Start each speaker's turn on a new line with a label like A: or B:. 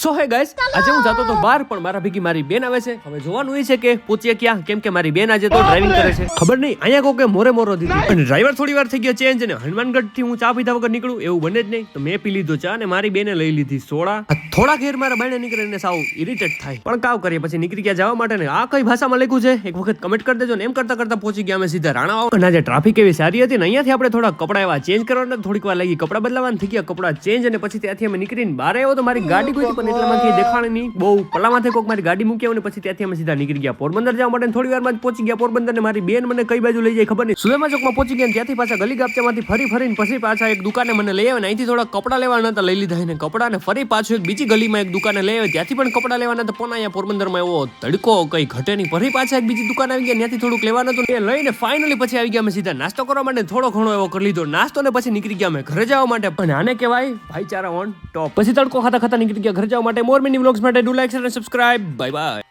A: સો હે ગાઈસ, આજે હું જતો તો બહાર પણ મારા ભેગી મારી બેન આવે છે. હવે જોવાનું એ છે કે પહોંચીએ ક્યાં, કેમ કે મારી બેન આજે તો ડ્રાઇવિંગ કરે છે. ખબર નહીં અહીંયા કોકે મોરો દીધી અને ડ્રાઈવર થોડી વાર થઈ ગયો ચેન્જ ને હનુમાનગઢ થી હું ચા પીધા વગર નીકળું એવું બને જ નહીં. તો મેં પી લીધો ચા અને મારી બેને લઈ લીધી સોડા. થોડા ઘેર મારા બાયણે નીકળીને સાવ ઇરિટેટ થાય, પણ કાવ કરીએ પછી નીકળી ગયા જવા માટે ને આ કઈ ભાષામાં લખ્યું છે એક વખત કમેન્ટ કરી દેજો ને. એમ કરતા કરતા પહોંચી ગયા અમે સીધા રાણાવાવ. અને આજે ટ્રાફિક એવી સારી હતી ને અહીંયાથી આપણે થોડા કપડા એવા ચેન્જ કરવાના, થોડીક વાર લાગી કપડા બદલાવાના, થઈ ગયા કપડા ચેન્જ અને પછી ત્યાંથી અમે નીકળીને બહાર આવ્યો તો મારી ગાડી કોઈ પણ એટલામાંથી દેખાણી નહીં. બહુ પલામાંથી કોઈક મારી ગાડી મૂકી અને પછી ત્યાંથી અમે સીધા નીકળી ગયા પોરબંદર જવા માટે. થોડી વારમાં જ પહોંચી ગયા પોરબંદર ને મારી બેન મને કઈ બાજુ લઈ જાય ખબર નહીં. સુલેમા ચોકમાં પહોંચી ગયા, ત્યાંથી પાછા ગલી ગાપચામાંથી ફરીને પછી પાછા એક દુકાને મને લઈ આવે ને અહીંથી થોડા કપડા લેવાના હતા, લઈ લીધા એને કપડા ને ફરી પાછું એક બીજી ગલીમાં એક દુકાને લઈ આવે, ત્યાંથી પણ કપડા લેવાના હતા. પણ અહીંયા પોરબંદરમાં એવો તડકો કઈ ઘટે નહીં. ફરી પાછા એક બીજી દુકાન આવી ગયા, ત્યાંથી થોડુંક લેવાનું હતું એ લઈને ફાઇનલી પછી આવી ગયા અમે સીધા નાસ્તો કરવા માટે. થોડો ઘણો એવો કરી લીધો નાસ્તો ને પછી નીકળી ગયા અમે ઘરે જવા માટે. અને આને કહેવાય ભાઈચારા ઓન ટોપ. પછી તડકો ખાતા નીકળી ગયા ઘરે જવા માટે. મોર મિની વ્લોગ્સ માટે ડુ લાઈક શેર અને સબસ્ક્રાઇબ. Bye bye.